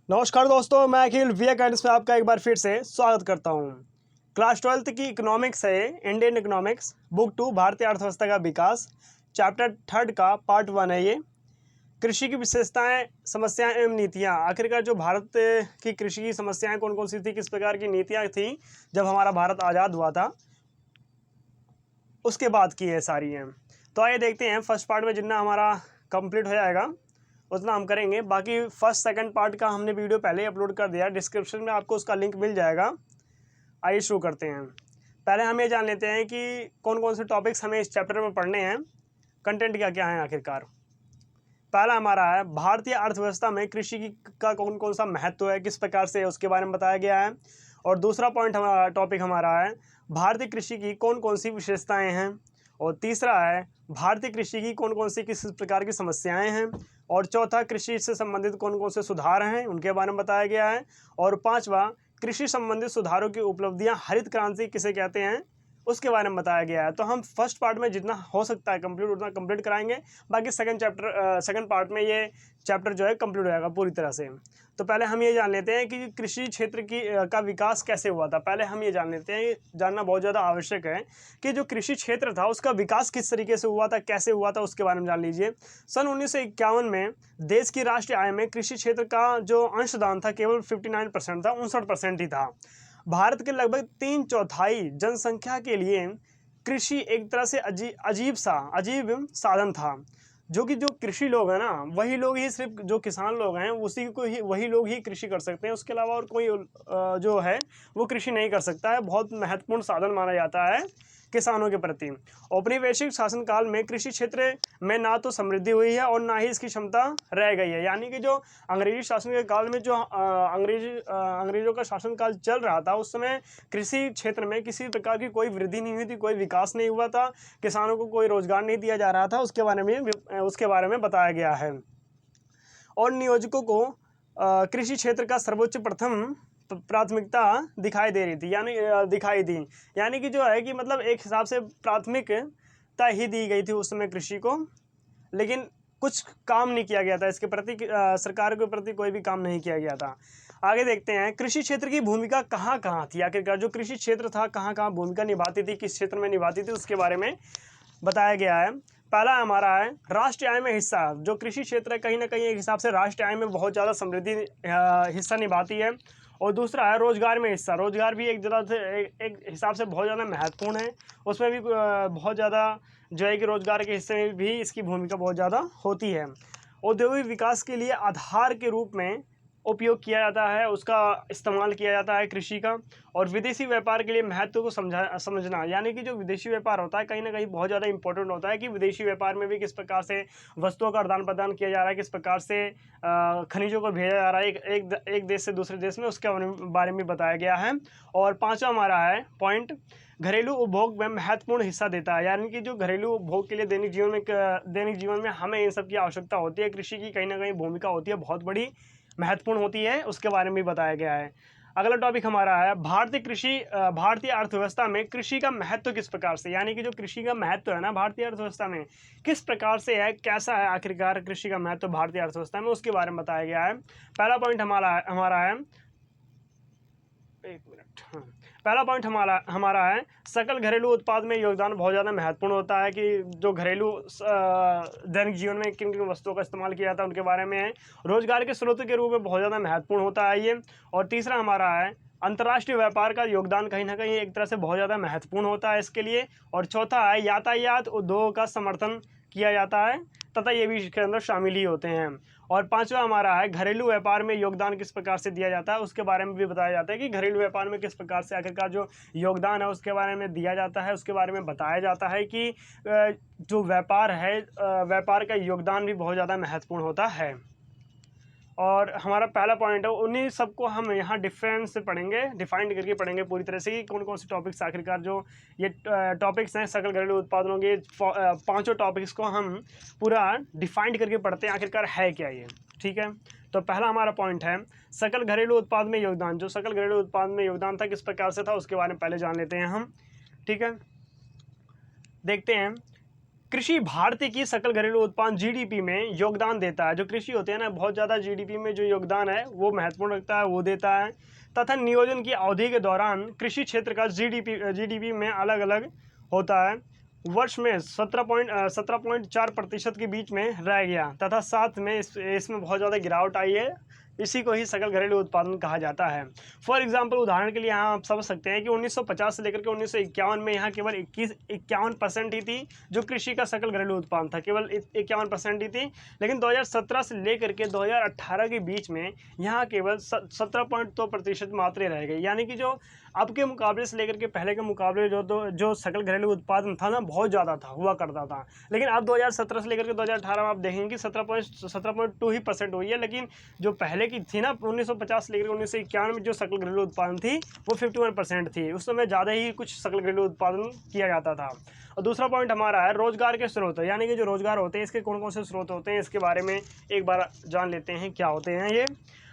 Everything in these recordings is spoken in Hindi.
नमस्कार दोस्तों, मैं अखिल वी गाइडेंस में आपका एक बार फिर से स्वागत करता हूं। क्लास 12th की इकोनॉमिक्स है, इंडियन इकोनॉमिक्स बुक 2 भारतीय अर्थव्यवस्था का विकास, चैप्टर 3 का पार्ट 1 है ये। कृषि की विशेषताएं, समस्याएं एवं नीतियां। आखिरकार जो भारत की कृषि की समस्याएं कौन कौन सी थी, किस प्रकार की नीतियां थी जब हमारा भारत आज़ाद हुआ था, उसके बाद की है सारी हैं। तो आइए देखते हैं, फर्स्ट पार्ट में जितना हमारा कंप्लीट हो जाएगा उतना हम करेंगे। बाकी फर्स्ट सेकंड पार्ट का हमने वीडियो पहले ही अपलोड कर दिया, डिस्क्रिप्शन में आपको उसका लिंक मिल जाएगा। आइए शुरू करते हैं। पहले हम ये जान लेते हैं कि कौन कौन से टॉपिक्स हमें इस चैप्टर में पढ़ने हैं, कंटेंट क्या क्या है आखिरकार। पहला हमारा है भारतीय अर्थव्यवस्था में कृषि का कौन कौन सा महत्व है, किस प्रकार से उसके बारे में बताया गया है। और दूसरा पॉइंट हमारा टॉपिक हमारा है भारतीय कृषि की कौन कौन सी विशेषताएं हैं। और तीसरा है भारतीय कृषि की कौन कौन सी किस प्रकार की समस्याएं हैं। और चौथा, कृषि से संबंधित कौन कौन से सुधार हैं, उनके बारे में बताया गया है। और पांचवा, कृषि संबंधित सुधारों की उपलब्धियां, हरित क्रांति किसे कहते हैं, उसके बारे में बताया गया है। तो हम फर्स्ट पार्ट में जितना हो सकता है कंप्लीट उतना कंप्लीट कराएंगे। बाकी सेकंड पार्ट में ये चैप्टर जो है कंप्लीट हो जाएगा पूरी तरह से। तो पहले हम ये जान लेते हैं कि कृषि क्षेत्र का विकास कैसे हुआ था। पहले हम ये जान लेते हैं, जानना बहुत ज़्यादा आवश्यक है कि जो कृषि क्षेत्र था उसका विकास किस तरीके से हुआ था, कैसे हुआ था, उसके बारे में जान लीजिए। सन 1951 में देश की राष्ट्रीय आय में कृषि क्षेत्र का जो अंशदान था केवल 59% था, 59% ही था। भारत के लगभग 3/4 जनसंख्या के लिए कृषि एक तरह से अजीब साधन था। जो कृषि लोग हैं ना, वही लोग ही, सिर्फ जो किसान लोग हैं वही लोग ही कृषि कर सकते हैं। उसके अलावा और कोई जो है वो कृषि नहीं कर सकता है। बहुत महत्वपूर्ण साधन माना जाता है किसानों के प्रति। औपनिवेशिक शासनकाल में कृषि क्षेत्र में ना तो समृद्धि हुई है और ना ही इसकी क्षमता रह गई है। यानी कि जो अंग्रेजी शासन के काल में जो अंग्रेजों का शासनकाल चल रहा था, उस समय कृषि क्षेत्र में किसी प्रकार की कोई वृद्धि नहीं हुई थी, कोई विकास नहीं हुआ था, किसानों को कोई रोजगार नहीं दिया जा रहा था। उसके बारे में बताया गया है। और नियोजकों को कृषि क्षेत्र का सर्वोच्च प्रथम प्राथमिकता दिखाई दी। यानी कि जो है कि मतलब एक हिसाब से प्राथमिकता ही दी गई थी उस समय कृषि को, लेकिन कुछ काम नहीं किया गया था इसके प्रति, सरकार के प्रति कोई भी काम नहीं किया गया था। आगे देखते हैं, कृषि क्षेत्र की भूमिका कहाँ कहाँ थी। आखिरकार जो कृषि क्षेत्र था कहाँ कहाँ भूमिका निभाती थी, किस क्षेत्र में निभाती थी, उसके बारे में बताया गया है। पहला हमारा है राष्ट्रीय आय में हिस्सा। जो कृषि क्षेत्र है कहीं ना कहीं एक हिसाब से राष्ट्रीय आय में बहुत ज़्यादा समृद्धि हिस्सा निभाती है। और दूसरा है रोजगार में हिस्सा। रोजगार भी एक हिसाब से बहुत ज़्यादा महत्वपूर्ण है। उसमें भी बहुत ज़्यादा जो है कि रोजगार के हिस्से में भी इसकी भूमिका बहुत ज़्यादा होती है। औद्योगिक विकास के लिए आधार के रूप में उपयोग किया जाता है, उसका इस्तेमाल किया जाता है कृषि का। और विदेशी व्यापार के लिए महत्व को समझना, यानी कि जो विदेशी व्यापार होता है कहीं ना कहीं बहुत ज़्यादा इंपॉर्टेंट होता है कि विदेशी व्यापार में भी किस प्रकार से वस्तुओं का आदान प्रदान किया जा रहा है, किस प्रकार से खनिजों को भेजा जा रहा है एक देश से दूसरे देश में, उसके बारे में बताया गया है। और पांचवा हमारा है पॉइंट, घरेलू उपभोग में महत्वपूर्ण हिस्सा देता है। यानी कि जो घरेलू उपभोग के लिए दैनिक जीवन में हमें इन सब की आवश्यकता होती है, कृषि की कहीं ना कहीं भूमिका होती है, बहुत बड़ी महत्वपूर्ण होती है, उसके बारे में भी बताया गया है। अगला टॉपिक हमारा है भारतीय अर्थव्यवस्था में कृषि का महत्व किस प्रकार से। यानी कि जो कृषि का महत्व है ना भारतीय अर्थव्यवस्था में, किस प्रकार से है, कैसा है आखिरकार कृषि का महत्व भारतीय अर्थव्यवस्था में, उसके बारे में बताया गया है। पहला पॉइंट हमारा है, एक मिनट, हाँ। पहला पॉइंट हमारा है सकल घरेलू उत्पाद में योगदान बहुत ज़्यादा महत्वपूर्ण होता है कि जो घरेलू दैनिक जीवन में किन किन वस्तुओं का इस्तेमाल किया जाता है उनके बारे में है। रोजगार के स्रोत के रूप में बहुत ज़्यादा महत्वपूर्ण होता है ये। और तीसरा हमारा है अंतर्राष्ट्रीय व्यापार का योगदान कहीं ना कहीं एक तरह से बहुत ज़्यादा महत्वपूर्ण होता है इसके लिए। और चौथा है यातायात उद्योग का समर्थन किया जाता है तथा ये भी इसके अंदर शामिल ही होते हैं। और पांचवा हमारा है घरेलू व्यापार में योगदान किस प्रकार से दिया जाता है, उसके बारे में भी बताया जाता है कि घरेलू व्यापार में किस प्रकार से आखिरकार जो योगदान है उसके बारे में दिया जाता है, उसके बारे में बताया जाता है कि जो व्यापार है, व्यापार का योगदान भी बहुत ज़्यादा महत्वपूर्ण होता है। और हमारा पहला पॉइंट है, उन्हीं सबको हम यहाँ डिफरेंस से पढ़ेंगे, डिफाइंड करके पढ़ेंगे पूरी तरह से कि कौन कौन से टॉपिक्स आखिरकार जो ये टॉपिक्स हैं सकल घरेलू उत्पादनों के पांचों टॉपिक्स को हम पूरा डिफाइंड करके पढ़ते हैं आखिरकार है क्या ये। ठीक है, तो पहला हमारा पॉइंट है सकल घरेलू उत्पाद में योगदान। जो सकल घरेलू उत्पाद में योगदान था किस प्रकार से था उसके बारे में पहले जान लेते हैं हम। ठीक है, देखते हैं कृषि भारतीय की सकल घरेलू उत्पादन जीडीपी में योगदान देता है। जो कृषि होते हैं ना, बहुत ज़्यादा जीडीपी में जो योगदान है वो महत्वपूर्ण रखता है, वो देता है। तथा नियोजन की अवधि के दौरान कृषि क्षेत्र का जीडीपी में अलग अलग होता है। वर्ष में 17.4% के बीच में रह गया तथा साथ में इसमें बहुत ज़्यादा गिरावट आई है। इसी को ही सकल घरेलू उत्पादन कहा जाता है। फॉर एग्जांपल, उदाहरण के लिए यहाँ आप समझ सकते हैं कि 1950 से लेकर के 1951 में यहाँ केवल 51% ही थी जो कृषि का सकल घरेलू उत्पादन था, केवल 51% ही थी। लेकिन 2017 से लेकर के 2018 के बीच में यहाँ केवल 17.2% मात्र रह गई। यानी कि जो अब के मुकाबले से लेकर के पहले के मुकाबले जो सकल घरेलू उत्पादन था ना, बहुत ज़्यादा था, हुआ करता था। लेकिन अब 2017 से लेकर के 2018 में आप देखेंगे कि 17.2 ही % हुई है। लेकिन जो पहले की थी ना, 1950 से लेकर 1951 में जो सकल घरेलू उत्पादन थी वो 51% थी। उस समय ज़्यादा ही कुछ सकल घरेलू उत्पादन किया जाता था। और दूसरा पॉइंट हमारा है रोजगार के स्रोत, यानी कि जो रोजगार होते हैं इसके कौन कौन से स्रोत होते हैं, इसके बारे में एक बार जान लेते हैं क्या होते हैं ये।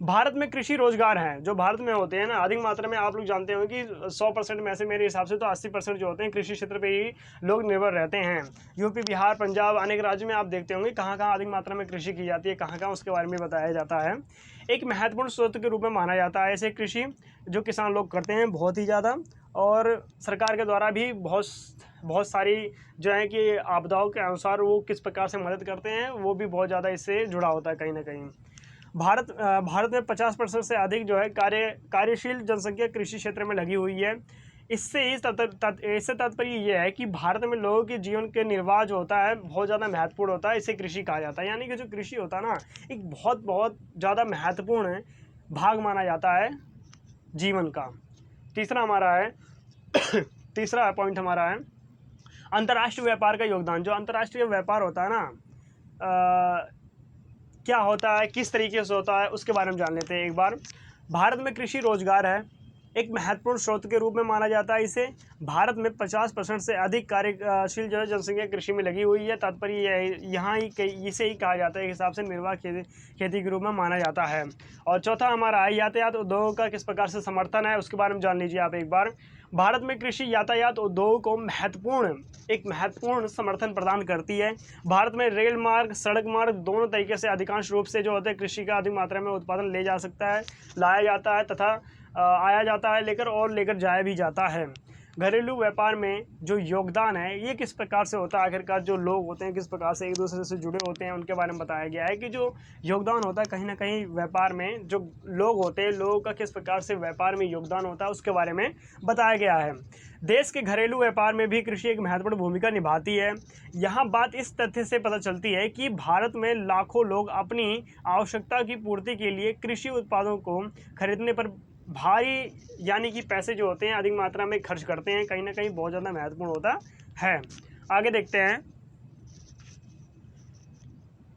भारत में कृषि रोजगार हैं जो भारत में होते हैं ना, अधिक मात्रा में आप लोग जानते हो कि 100% में से मेरे हिसाब से तो 80% जो होते हैं कृषि क्षेत्र पे ही लोग निर्भर रहते हैं। यूपी, बिहार, पंजाब, अनेक राज्यों में आप देखते होंगे कहाँ कहाँ अधिक मात्रा में कृषि की जाती है, कहाँ कहाँ उसके बारे में बताया जाता है। एक महत्वपूर्ण स्रोत के रूप में माना जाता है ऐसे कृषि जो किसान लोग करते हैं बहुत ही ज़्यादा, और सरकार के द्वारा भी बहुत सारी जो है कि आपदाओं के अनुसार वो किस प्रकार से मदद करते हैं, वो भी बहुत ज़्यादा इससे जुड़ा होता है कहीं ना कहीं। भारत में 50% से अधिक जो है कार्यशील जनसंख्या कृषि क्षेत्र में लगी हुई है। इससे तात्पर्य यह है कि भारत में लोगों के जीवन के निर्वाह जो होता है बहुत ज़्यादा महत्वपूर्ण होता है, इसे कृषि कहा जाता है। यानी कि जो कृषि होता है ना, एक बहुत ज़्यादा महत्वपूर्ण भाग माना जाता है जीवन का। तीसरा पॉइंट हमारा है अंतर्राष्ट्रीय व्यापार का योगदान। जो अंतर्राष्ट्रीय व्यापार होता है ना, क्या होता है, किस तरीके से होता है, उसके बारे में जान लेते हैं एक बार। भारत में कृषि रोजगार है, एक महत्वपूर्ण स्रोत के रूप में माना जाता है इसे। भारत में 50% से अधिक कार्यशील जो है जनसंख्या कृषि में लगी हुई है। तात्पर्य यहाँ ही इसे ही कहा जाता है, एक हिसाब से निर्वाह खेती के रूप में माना जाता है। और चौथा हमारा है यातायात उद्योग का किस प्रकार से समर्थन है, उसके बारे में जान लीजिए आप एक बार। भारत में कृषि यातायात उद्योग को महत्वपूर्ण समर्थन प्रदान करती है। भारत में रेल मार्ग, सड़क मार्ग दोनों तरीके से अधिकांश रूप से जो होते हैं कृषि का अधिक मात्रा में उत्पादन ले जा सकता है, लाया जाता है तथा आया जाता है लेकर जाया भी जाता है। घरेलू व्यापार में जो योगदान है ये किस प्रकार से होता है, आखिरकार जो लोग होते हैं किस प्रकार से एक दूसरे से जुड़े होते हैं, उनके बारे में बताया गया है कि जो योगदान होता है कहीं ना कहीं व्यापार में, जो लोग होते हैं लोगों का किस प्रकार से व्यापार में योगदान होता है उसके बारे में बताया गया है। देश के घरेलू व्यापार में भी कृषि एक महत्वपूर्ण भूमिका निभाती है। यहाँ बात इस तथ्य से पता चलती है कि भारत में लाखों लोग अपनी आवश्यकता की पूर्ति के लिए कृषि उत्पादों को खरीदने पर भारी यानी कि पैसे जो होते हैं अधिक मात्रा में खर्च करते हैं, कहीं ना कहीं बहुत ज़्यादा महत्वपूर्ण होता है। आगे देखते हैं,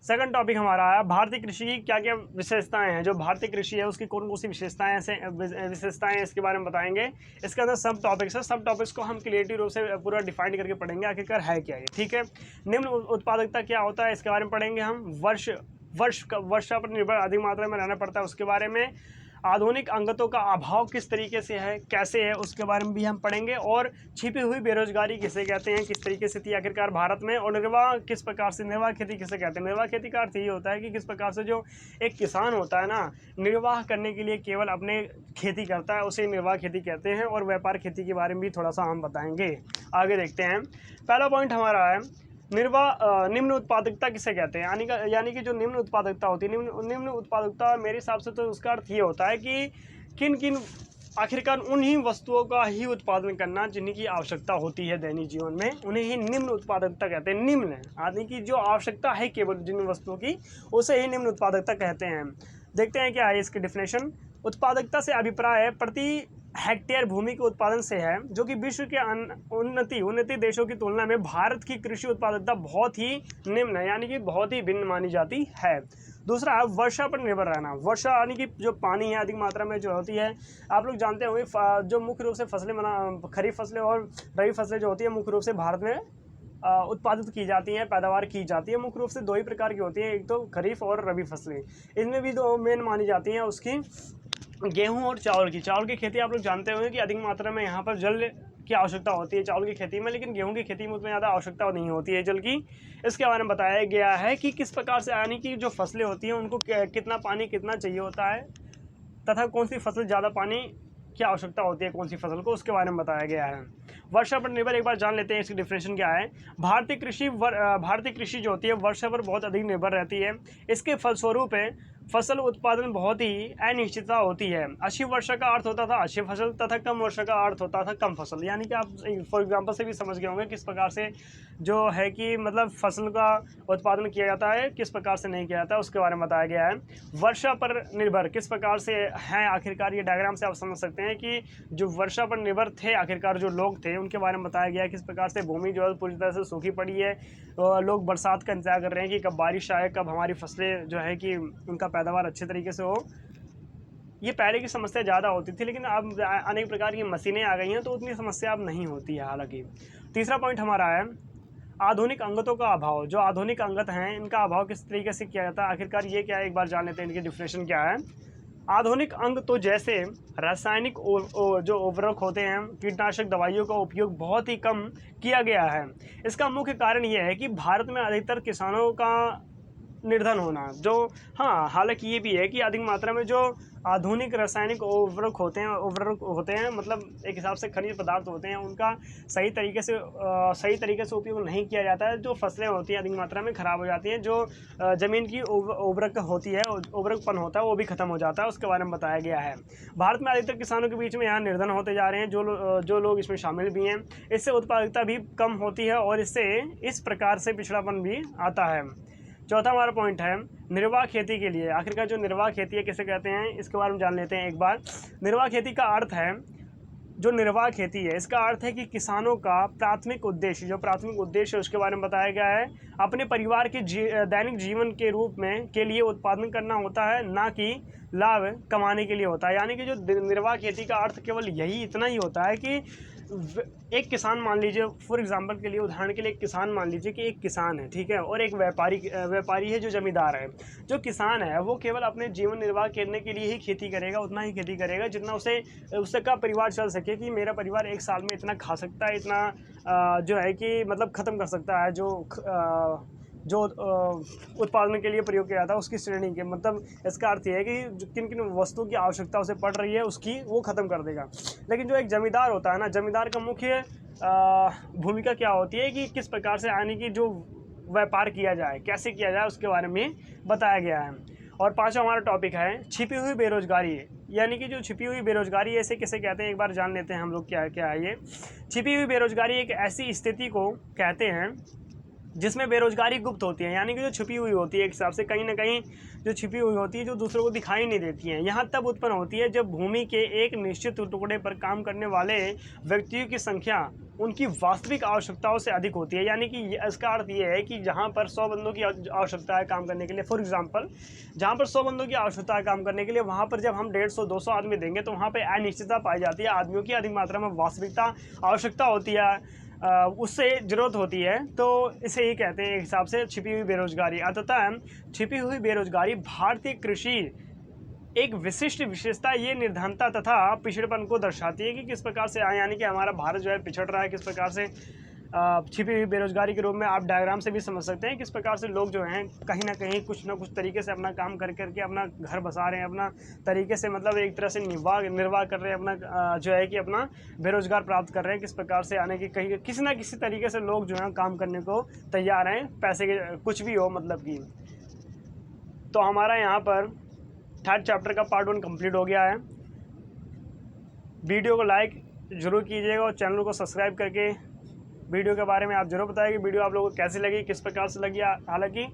सेकंड टॉपिक हमारा है भारतीय कृषि की क्या क्या विशेषताएं हैं। जो भारतीय कृषि है उसकी कौन कौन सी विशेषताएं हैं इसके बारे में बताएंगे। इसके अंदर सब टॉपिक्स है, सब टॉपिक्स को हम क्रिएटिव रूप से पूरा डिफाइन करके पढ़ेंगे आखिरकार है क्या ये, ठीक है। निम्न उत्पादकता क्या होता है इसके बारे में पढ़ेंगे हम। वर्षा पर निर्भर अधिक मात्रा में रहना पड़ता है उसके बारे में। आधुनिक अंगतों का अभाव किस तरीके से है, कैसे है, उसके बारे में भी हम पढ़ेंगे। और छिपी हुई बेरोजगारी किसे कहते हैं, किस तरीके से थी आखिरकार भारत में। और निर्वाह किस प्रकार से, निर्वाह खेती किसे कहते हैं। निर्वाह खेती का अर्थ ये होता है कि किस प्रकार से जो एक किसान होता है ना, निर्वाह करने के लिए केवल अपने खेती करता है, उसे निर्वाह खेती कहते हैं। और व्यापार खेती के बारे में भी थोड़ा सा हम बताएंगे। आगे देखते हैं, पहला पॉइंट हमारा है निम्न उत्पादकता किसे कहते हैं। यानी कि जो निम्न उत्पादकता होती है, निम्न उत्पादकता मेरे हिसाब से तो उसका अर्थ ये होता है कि किन आखिरकार उन्हीं वस्तुओं का ही उत्पादन करना जिन्हीं की आवश्यकता होती है दैनिक जीवन में, उन्हें ही निम्न उत्पादकता कहते हैं। निम्न यानी कि जो आवश्यकता है केवल जिन वस्तुओं की, उसे ही निम्न उत्पादकता कहते हैं। देखते हैं क्या है इसकी डिफिनेशन। उत्पादकता से अभिप्राय है प्रति हेक्टेयर भूमि के उत्पादन से है, जो कि विश्व के उन्नति देशों की तुलना में भारत की कृषि उत्पादकता बहुत ही निम्न है, यानी कि बहुत ही भिन्न मानी जाती है। दूसरा है वर्षा पर निर्भर रहना। वर्षा यानी कि जो पानी है अधिक मात्रा में जो होती है, आप लोग जानते होंगे जो मुख्य रूप से फसलें खरीफ फसलें और रबी फसलें जो होती है मुख्य रूप से भारत में उत्पादित की जाती हैं, पैदावार की जाती है। मुख्य रूप से दो ही प्रकार की होती है, एक तो खरीफ और रबी फसलें। इनमें भी दो मेन मानी जाती हैं उसकी गेहूं और चावल की खेती। आप लोग जानते होंगे कि अधिक मात्रा में यहाँ पर जल की आवश्यकता होती है चावल की खेती में, लेकिन गेहूं की खेती में उतनी ज़्यादा आवश्यकता नहीं होती है जल की। इसके बारे में बताया गया है कि किस प्रकार से, यानी कि जो फसलें होती हैं उनको कितना पानी कितना चाहिए होता है, तथा कौन सी फसल ज़्यादा पानी की आवश्यकता होती है कौन सी फसल को, उसके बारे में बताया गया है। वर्षा पर निर्भर एक बार जान लेते हैं इसकी डिफिनेशन क्या है। भारतीय कृषि जो होती है वर्षा पर बहुत अधिक निर्भर रहती है। इसके फलस्वरूप फसल उत्पादन बहुत ही अनिश्चितता होती है। अच्छी वर्षा का अर्थ होता था अच्छी फसल, तथा कम वर्षा का अर्थ होता था कम फसल। यानी कि आप फॉर एग्जांपल से भी समझ गए होंगे किस प्रकार से जो है कि मतलब फसल का उत्पादन किया जाता है, किस प्रकार से नहीं किया जाता है, उसके बारे में बताया गया है। वर्षा पर निर्भर किस प्रकार से है, आखिरकार ये डायग्राम से आप समझ सकते हैं कि जो वर्षा पर निर्भर थे आखिरकार जो लोग थे उनके बारे में बताया गया है। किस प्रकार से भूमि जो है पूरी तरह से सूखी पड़ी है, लोग बरसात का इंतजार कर रहे हैं कि कब बारिश आए, कब हमारी फसलें जो है कि उनका पैदावार अच्छे तरीके से हो। ये पहले की समस्या ज़्यादा होती थी, लेकिन अब अनेक प्रकार की मशीनें आ गई हैं तो उतनी समस्या अब नहीं होती है। हालांकि तीसरा पॉइंट हमारा है आधुनिक अंगतों का अभाव। जो आधुनिक अंगत हैं इनका अभाव किस तरीके से किया जाता है, आखिरकार ये क्या है, एक बार जान लेते हैं इनकी डिफिनेशन क्या है। आधुनिक अंग तो जैसे रासायनिक जो उर्वरक होते हैं, कीटनाशक दवाइयों का उपयोग बहुत ही कम किया गया है। इसका मुख्य कारण यह है कि भारत में अधिकतर किसानों का निर्धन होना। जो हाँ, हालांकि ये भी है कि अधिक मात्रा में जो आधुनिक रासायनिक उर्वरक होते हैं मतलब एक हिसाब से खनिज पदार्थ होते हैं, उनका सही तरीके से उपयोग नहीं किया जाता है। जो फसलें होती हैं अधिक मात्रा में ख़राब हो जाती हैं, जो ज़मीन की उर्वरक होती है, उर्वरकपन होता है, वो भी ख़त्म हो जाता है। उसके बारे में बताया गया है। भारत में अधिकतर किसानों के बीच में यहाँ निर्धन होते जा रहे हैं, जो लोग इसमें शामिल भी हैं। इससे उत्पादकता भी कम होती है और इससे इस प्रकार से पिछड़ापन भी आता है। चौथा हमारा पॉइंट है निर्वाह खेती के लिए। आखिरकार जो निर्वाह खेती है किसे कहते हैं, इसके बारे में जान लेते हैं एक बार। निर्वाह खेती का अर्थ है, जो निर्वाह खेती है इसका अर्थ है कि किसानों का प्राथमिक उद्देश्य है उसके बारे में बताया गया है, अपने परिवार के दैनिक जीवन के रूप में के लिए उत्पादन करना होता है, ना कि लाभ कमाने के लिए होता है। यानी कि जो निर्वाह खेती का अर्थ केवल यही इतना ही होता है कि एक किसान मान लीजिए, फॉर एग्जांपल के लिए, उदाहरण के लिए एक किसान मान लीजिए कि एक किसान है, ठीक है, और एक व्यापारी है जो जमींदार है। जो किसान है वो केवल अपने जीवन निर्वाह करने के लिए ही खेती करेगा, उतना ही खेती करेगा जितना उससे का परिवार चल सके, कि मेरा परिवार एक साल में इतना खा सकता है, इतना जो है कि मतलब ख़त्म कर सकता है, जो उत्पादन के लिए प्रयोग किया जाता है उसकी श्रेणी के, मतलब इसका अर्थ ये है कि किन किन वस्तुओं की आवश्यकता उसे पड़ रही है उसकी वो ख़त्म कर देगा। लेकिन जो एक जमींदार होता है ना, जमींदार का मुख्य भूमिका क्या होती है कि किस प्रकार से यानी कि जो व्यापार किया जाए, कैसे किया जाए, उसके बारे में बताया गया है। और पांचवा हमारा टॉपिक है छिपी हुई बेरोजगारी। यानी कि जो छिपी हुई बेरोजगारी ऐसे किसे कहते हैं, एक बार जान लेते हैं हम लोग क्या क्या है ये। छिपी हुई बेरोजगारी एक ऐसी स्थिति को कहते हैं जिसमें बेरोजगारी गुप्त होती है, यानी कि जो छिपी हुई होती है, एक हिसाब से कहीं ना कहीं जो छिपी हुई होती है, जो दूसरों को दिखाई नहीं देती है। यहाँ तब उत्पन्न होती है जब भूमि के एक निश्चित टुकड़े पर काम करने वाले व्यक्तियों की संख्या उनकी वास्तविक आवश्यकताओं से अधिक होती है। यानी कि इसका अर्थ ये है कि जहाँ पर 100 बंदों की आवश्यकता है काम करने के लिए, फॉर एग्जांपल जहाँ पर 100 बंदों की आवश्यकता है काम करने के लिए, वहाँ पर जब हम 150-200 आदमी देंगे तो वहाँ पर अनिश्चितता पाई जाती है, आदमियों की अधिक मात्रा में वास्तविकता आवश्यकता होती है, उससे ज़रूरत होती है। तो इसे ही कहते हैं एक हिसाब से छिपी हुई बेरोजगारी। अतः छिपी हुई बेरोजगारी भारतीय कृषि एक विशिष्ट विशेषता ये निर्धनता तथा पिछड़ेपन को दर्शाती है कि किस प्रकार से यानी कि हमारा भारत जो है पिछड़ रहा है, किस प्रकार से छिपी हुई बेरोजगारी के रूप में आप डायग्राम से भी समझ सकते हैं किस प्रकार से लोग जो हैं कहीं ना कहीं कुछ ना कुछ तरीके से अपना काम कर करके अपना घर बसा रहे हैं, अपना तरीके से मतलब एक तरह से निर्वाह कर रहे हैं, अपना जो है कि अपना बेरोजगार प्राप्त कर रहे हैं। किस प्रकार से यानी कि कहीं किसी ना किसी तरीके से लोग जो हैं काम करने को तैयार हैं, पैसे के कुछ भी हो मतलब कि। तो हमारा यहाँ पर 3rd चैप्टर का पार्ट 1 कंप्लीट हो गया है। वीडियो को लाइक ज़रूर कीजिएगा और चैनल को सब्सक्राइब करके वीडियो के बारे में आप जरूर बताइए कि वीडियो आप लोगों को कैसी लगी, किस प्रकार से लगी। हालांकि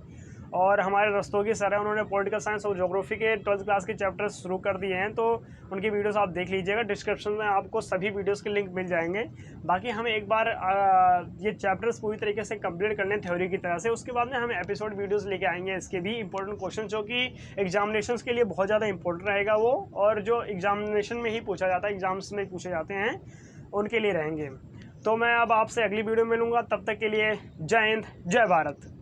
और हमारे रस्तोगी सर हैं, उन्होंने पॉलिटिकल साइंस और ज्योग्राफी के 12th क्लास के चैप्टर शुरू कर दिए हैं, तो उनकी वीडियोस आप देख लीजिएगा। डिस्क्रिप्शन में आपको सभी वीडियोस के लिंक मिल जाएंगे। बाकी हमें एक बार ये चैप्टर्स पूरी तरीके से कंप्लीट करने थ्योरी की तरह से, उसके बाद में हम एपिसोड वीडियोस लेके आएंगे इसके भी इंपॉर्टेंट क्वेश्चन जो कि एग्जामिनेशन के लिए बहुत ज़्यादा इंपॉर्टेंट रहेगा वो, और जो एग्जामिनेशन में ही पूछा जाता है, एग्जाम्स में पूछे जाते हैं, उनके लिए रहेंगे। तो मैं अब आपसे अगली वीडियो में मिलूँगा, तब तक के लिए जय हिंद, जय भारत।